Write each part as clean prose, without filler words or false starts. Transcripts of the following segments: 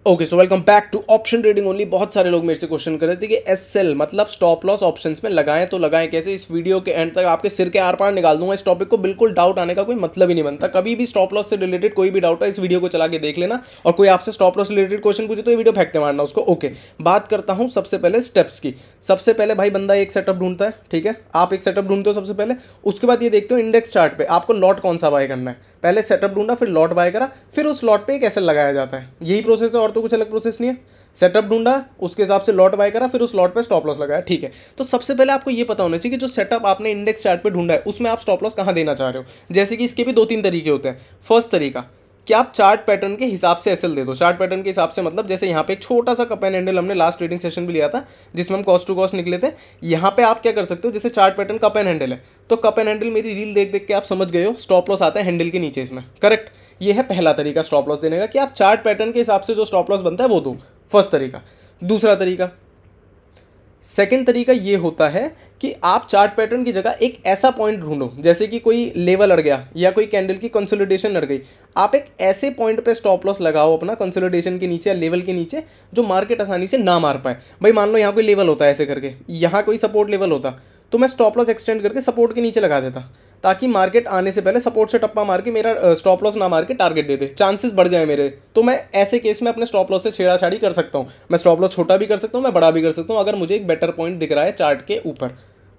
Okay so welcome back to option trading only. बहुत सारे लोग मेरे से क्वेश्चन कर रहे थे कि एस सेल मतलब स्टॉप लॉस ऑप्शंस में लगाएं तो लगाएं कैसे। इस वीडियो के एंड तक आपके सिर के आर पार निकाल दूंगा इस टॉपिक को। बिल्कुल डाउट आने का कोई मतलब ही नहीं बनता। कभी भी स्टॉप लॉस से रिलेटेड कोई भी डाउट है इस वीडियो को चला के देख लेना, और कोई आपसे स्टॉप लॉस रिलेटेड क्वेश्चन पूछे तो ये वीडियो फेंकते मारना उसको। ओके, बात करता हूँ सबसे पहले स्टेप्स की। सबसे पहले भाई बंदा एक सेटअप ढूंढता है, ठीक है, आप एक सेटअप ढूंढते हो सबसे पहले। उसके बाद ये देखते हो इंडेक्स चार्ट पे आपको लॉट कौन सा बाय करना है। पहले सेटअप ढूंढा, फिर लॉट बाय करा, फिर उस लॉट पे एक एसएल लगाया जाता है। यही प्रोसेस है और तो कुछ अलग प्रोसेस नहीं है। सेटअप ढूंढा, उसके हिसाब से लॉट बाय करा, फिर उस लॉट पे स्टॉप लॉस लगाया, ठीक है। तो सबसे पहले आपको ये पता होना चाहिए कि जो सेटअप आपने इंडेक्स चार्ट पे ढूंढा है उसमें आप स्टॉप लॉस कहाँ देना चाह रहे हो। जैसे कि इसके भी 2-3 तरीके होते हैं। फर्स्ट तरीका कि आप चार्ट पैटर्न के हिसाब से एसएल दे दो। चार्ट पैटर्न के हिसाब से मतलब जैसे यहाँ पे एक छोटा सा कप एंड हैंडल हमने लास्ट ट्रेडिंग सेशन भी लिया था जिसमें हम कॉस्ट टू कॉस्ट निकले थे। यहाँ पे आप क्या कर सकते हो, जैसे chart pattern cup and handle है तो कप एंड हैंडल मेरी रील देख देख के आप समझ गए हो स्टॉप लॉस आता है हैंडल के नीचे इसमें, करेक्ट। ये है पहला तरीका स्टॉप लॉस देने का कि आप चार्ट पैटर्न के हिसाब से जो स्टॉप लॉस बनता है वो दो। फर्स्ट तरीका। दूसरा तरीका, सेकंड तरीका ये होता है कि आप चार्ट पैटर्न की जगह एक ऐसा पॉइंट ढूंढो, जैसे कि कोई लेवल अड़ गया या कोई कैंडल की कंसोलिडेशन अड़ गई। आप एक ऐसे पॉइंट पे स्टॉप लॉस लगाओ अपना कंसोलिडेशन के नीचे या लेवल के नीचे जो मार्केट आसानी से ना मार पाए। भाई मान लो यहाँ कोई लेवल होता है ऐसे करके, यहाँ कोई सपोर्ट लेवल होता तो मैं स्टॉप लॉस एक्सटेंड करके सपोर्ट के नीचे लगा देता ताकि मार्केट आने से पहले सपोर्ट से टप्पा मार के मेरा स्टॉप लॉस ना मार के टारगेट दे दे, चांसेस बढ़ जाए मेरे। तो मैं ऐसे केस में अपने स्टॉप लॉस से छेड़ाछाड़ी कर सकता हूँ। मैं स्टॉप लॉस छोटा भी कर सकता हूँ, मैं बड़ा भी कर सकता हूँ अगर मुझे एक बेटर पॉइंट दिख रहा है चार्ट के ऊपर।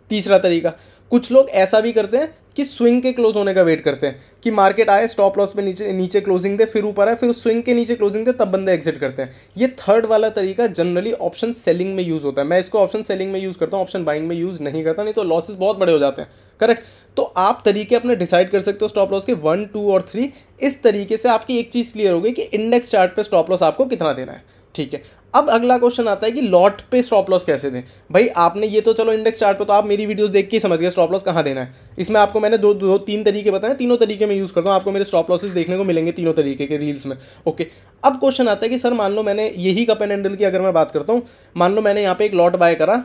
तीसरा तरीका, कुछ लोग ऐसा भी करते हैं कि स्विंग के क्लोज होने का वेट करते हैं कि मार्केट आए, स्टॉप लॉस पे नीचे क्लोजिंग दे, फिर ऊपर आए, फिर उस स्विंग के नीचे क्लोजिंग दे, तब बंदे एग्जिट करते हैं। ये थर्ड वाला तरीका जनरली ऑप्शन सेलिंग में यूज होता है। मैं इसको ऑप्शन सेलिंग में यूज करता हूँ, ऑप्शन बाइंग में यूज नहीं करता, नहीं तो लॉसेस बहुत बड़े हो जाते हैं, करेक्ट। तो आप तरीके अपने डिसाइड कर सकते हो स्टॉप लॉस के 1, 2 और 3। इस तरीके से आपकी एक चीज़ क्लियर होगी कि इंडेक्स चार्ट पे स्टॉप लॉस आपको कितना देना है, ठीक है। अब अगला क्वेश्चन आता है कि लॉट पे स्टॉप लॉस कैसे दें। भाई आपने ये तो चलो इंडेक्स चार्ट पे तो आप मेरी वीडियोस देख के ही समझ गए स्टॉप लॉस कहाँ देना है। इसमें आपको मैंने दो तीन तरीके बताए, तीनों तरीके में यूज़ करता हूँ। आपको मेरे स्टॉप लॉसेस देखने को मिलेंगे तीनों तरीके के रील्स में, ओके। अब क्वेश्चन आता है कि सर मान लो मैंने यही कप एंड हैंडल की अगर मैं बात करता हूँ, मान लो मैंने यहाँ पे एक लॉट बाय करा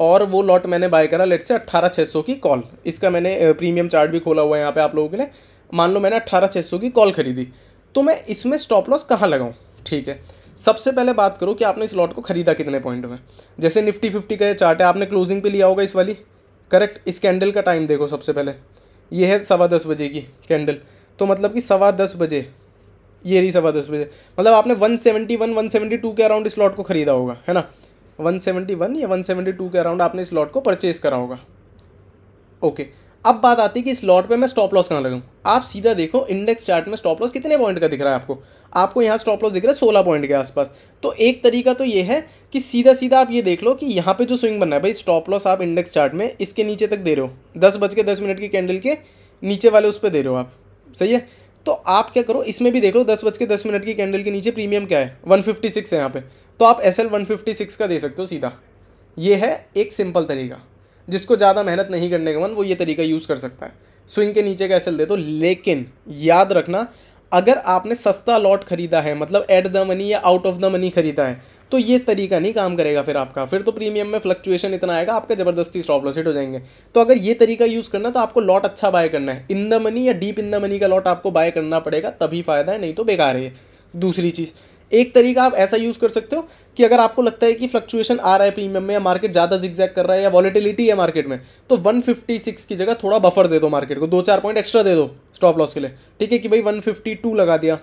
और वो लॉट मैंने बाय करा लेट से 18,600 की कॉल। इसका मैंने प्रीमियम चार्ट भी खोला हुआ है यहाँ पे आप लोगों के लिए। मान लो मैंने 18,600 की कॉल खरीदी, तो मैं इसमें स्टॉप लॉस कहाँ लगाऊँ, ठीक है। सबसे पहले बात करो कि आपने इस लॉट को खरीदा कितने पॉइंट में। जैसे निफ्टी 50 का ये चार्ट है, आपने क्लोजिंग पे लिया होगा इस वाली, करेक्ट। इस कैंडल का टाइम देखो सबसे पहले, ये है 10:15 बजे की कैंडल, तो मतलब कि 10:15 बजे, ये रही 10:15 बजे, मतलब आपने 171 172 के अराउंड इस लॉट को खरीदा होगा, है ना। 171 या 172 के अराउंड आपने इस लॉट को परचेज करा होगा, ओके। अब बात आती है कि इस लॉट पे मैं स्टॉप लॉस कहाँ लगाऊं। आप सीधा देखो इंडेक्स चार्ट में स्टॉप लॉस कितने पॉइंट का दिख रहा है आपको यहाँ स्टॉप लॉस दिख रहा है 16 पॉइंट के आसपास। तो एक तरीका तो ये है कि सीधा सीधा आप ये देख लो कि यहाँ पे जो स्विंग बनना है, भाई स्टॉप लॉस आप इंडेक्स चार्ट में इसके नीचे तक दे रहे हो, 10:10 की कैंडल के नीचे वाले उस पर दे रहे हो आप, सही है। तो आप क्या करो, इसमें भी देख लो 10:10 की कैंडल के नीचे प्रीमियम क्या है, 156 है यहाँ पे, तो आप एसएल 156 का दे सकते हो सीधा। ये है एक सिंपल तरीका, जिसको ज़्यादा मेहनत नहीं करने का मन वो ये तरीका यूज़ कर सकता है। स्विंग के नीचे का एसएल दे दो, लेकिन याद रखना अगर आपने सस्ता लॉट खरीदा है, मतलब एट द मनी या आउट ऑफ द मनी खरीदा है, तो ये तरीका नहीं काम करेगा फिर आपका। फिर तो प्रीमियम में फ्लक्चुएशन इतना आएगा आपका ज़बरदस्ती स्टॉप लॉस हिट हो जाएंगे। तो अगर ये तरीका यूज़ करना तो आपको लॉट अच्छा बाय करना है, इन द मनी या डीप इन द मनी का लॉट आपको बाय करना पड़ेगा, तभी फ़ायदा है, नहीं तो बेकार है। दूसरी चीज़, एक तरीका आप ऐसा यूज़ कर सकते हो कि अगर आपको लगता है कि फ्लक्चुएशन आ रहा है प्रीमियम में या मार्केट ज़्यादा जिगजैग कर रहा है या वॉलेटिलिटी है मार्केट में, तो 156 की जगह थोड़ा बफर दे दो मार्केट को, 2-4 पॉइंट एक्स्ट्रा दे दो स्टॉप लॉस के लिए, ठीक है। कि भाई 152 लगा दिया,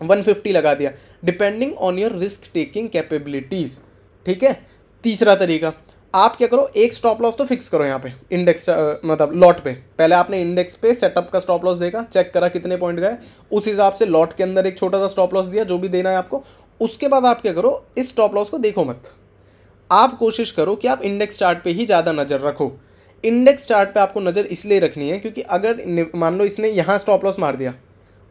150 लगा दिया, depending on your risk taking capabilities, ठीक है। तीसरा तरीका, आप क्या करो, एक स्टॉप लॉस तो फिक्स करो यहाँ पे इंडेक्स मतलब लॉट पे। पहले आपने इंडेक्स पे सेटअप का स्टॉप लॉस देखा, चेक करा कितने पॉइंट गए, उस हिसाब से लॉट के अंदर एक छोटा सा स्टॉप लॉस दिया जो भी देना है आपको। उसके बाद आप क्या करो, इस स्टॉप लॉस को देखो मत, आप कोशिश करो कि आप इंडेक्स चार्ट पे ही ज़्यादा नज़र रखो। इंडेक्स चार्ट पे आपको नज़र इसलिए रखनी है क्योंकि अगर मान लो इसने यहाँ स्टॉप लॉस मार दिया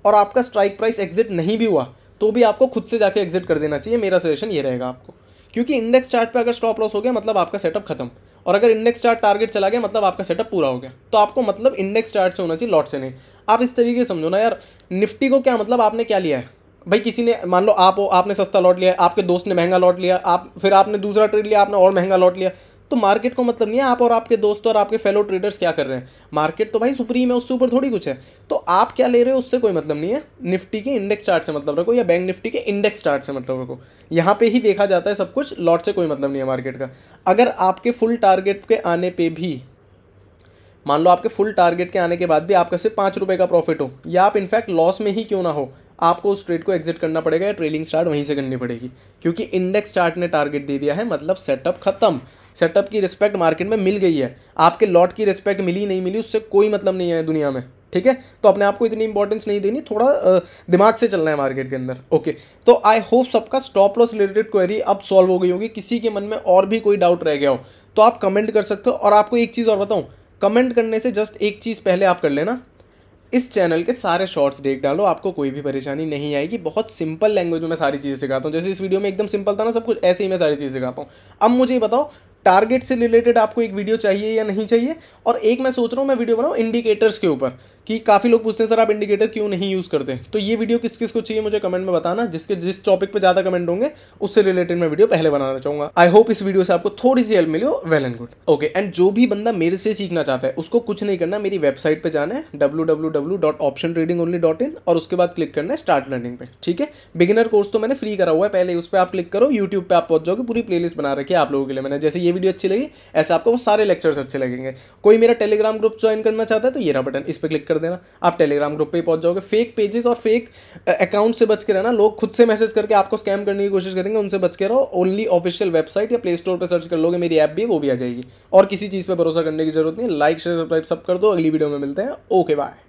और आपका स्ट्राइक प्राइस एग्जिट नहीं भी हुआ, तो भी आपको खुद से जाके एग्जिट कर देना चाहिए। मेरा सजेशन ये रहेगा आपको, क्योंकि इंडेक्स चार्ट पे अगर स्टॉप लॉस हो गया मतलब आपका सेटअप खत्म, और अगर इंडेक्स चार्ट टारगेट चला गया मतलब आपका सेटअप पूरा हो गया। तो आपको मतलब इंडेक्स चार्ट से होना चाहिए, लॉट से नहीं। आप इस तरीके से समझो ना यार, निफ्टी को क्या मतलब आपने क्या लिया है, भाई किसी ने मान लो आपने सस्ता लॉट लिया, आपके दोस्त ने महंगा लॉट लिया, फिर आपने दूसरा ट्रेड लिया, आपने और महंगा लॉट लिया, तो मार्केट को मतलब नहीं है आप और आपके दोस्त और आपके फेलो ट्रेडर्स क्या कर रहे हैं। मार्केट तो भाई सुप्रीम है, उससे ऊपर थोड़ी कुछ है। तो आप क्या ले रहे हो उससे कोई मतलब नहीं है। निफ्टी के इंडेक्स चार्ट से मतलब रखो या बैंक निफ्टी के इंडेक्स चार्ट से मतलब रखो। यहाँ पे ही देखा जाता है सब कुछ, लॉट से कोई मतलब नहीं है मार्केट का। अगर आपके फुल टारगेट के आने पे भी, मान लो आपके फुल टारगेट के आने के बाद भी आपका सिर्फ 5 रुपये का प्रॉफिट हो, या आप इनफैक्ट लॉस में ही क्यों ना हो, आपको उस ट्रेड को एग्जिट करना पड़ेगा या ट्रेलिंग स्टार्ट वहीं से करनी पड़ेगी। क्योंकि इंडेक्स चार्ट ने टारगेट दे दिया है, मतलब सेटअप खत्म। सेटअप की रिस्पेक्ट मार्केट में मिल गई है, आपके लॉट की रिस्पेक्ट मिली नहीं मिली उससे कोई मतलब नहीं है दुनिया में, ठीक है। तो अपने आप को इतनी इंपॉर्टेंस नहीं देनी, थोड़ा दिमाग से चलना है मार्केट के अंदर। ओके, तो आई होप सबका स्टॉप लॉस रिलेटेड क्वेरी अब सॉल्व हो गई होगी। किसी के मन में और भी कोई डाउट रह गया हो तो आप कमेंट कर सकते हो। और आपको एक चीज़ और बताऊं, कमेंट करने से जस्ट एक चीज़ पहले आप कर लेना, इस चैनल के सारे शॉर्ट्स देख डालो, आपको कोई भी परेशानी नहीं आएगी। बहुत सिंपल लैंग्वेज में मैं सारी चीज़ें सिखाता हूँ, जैसे इस वीडियो में एकदम सिंपल था ना सब कुछ, ऐसे ही मैं सारी चीज़ें सिखाता हूँ। अब मुझे ये बताओ, टारगेट से रिलेटेड आपको एक वीडियो चाहिए या नहीं चाहिए। और एक मैं सोच रहा हूँ मैं वीडियो बनाऊँ इंडिकेटर्स के ऊपर, कि काफ़ी लोग पूछते हैं सर आप इंडिकेटर क्यों नहीं यूज़ करते। तो ये वीडियो किस किस को चाहिए मुझे कमेंट में बताना, जिस टॉपिक पे ज़्यादा कमेंट होंगे उससे रिलेटेड मैं वीडियो पहले बनाना चाहूँगा। आई होप इस वीडियो से आपको थोड़ी सी हेल्प मिली हो, well and good. Okay, and जो भी बंदा मेरे से सीखना चाहता है उसको कुछ नहीं करना, मेरी वेबसाइट पर जाना है www.optiontradingonly.in और उसके बाद क्लिक करना है स्टार्ट लर्निंग पे, ठीक है। बिगिनर कोर्स तो मैंने फ्री करा हुआ है, पहले उस पर आप क्लिक करो, यूट्यूब पे आप पहुंच जाओगे, पूरी प्लेलिस्ट बना रखी है आप लोगों के लिए मैंने। जैसे ये वीडियो अच्छी लगी ऐसे आपको वो सारे लेक्चर्स अच्छे लगेंगे। कोई मेरा टेलीग्राम ग्रुप ज्वाइन करना चाहता है तो ये रहा बटन, इस पर क्लिक कर देना, आप टेलीग्राम ग्रुप पे पहुंच जाओगे। फेक पेजेस और फेक अकाउंट से बच के रहना, लोग खुद से मैसेज करके आपको स्कैम करने की कोशिश करेंगे, उनसे बच के रहो। ओनली ऑफिशियल वेबसाइट या प्ले स्टोर पर सर्च कर लोगे, मेरी ऐप भी है वो भी आ जाएगी। और किसी चीज़ पर भरोसा करने की जरूरत नहीं। लाइक शेयर सब्सक्राइब सब कर दो, अगली वीडियो में मिलते हैं। Okay bye.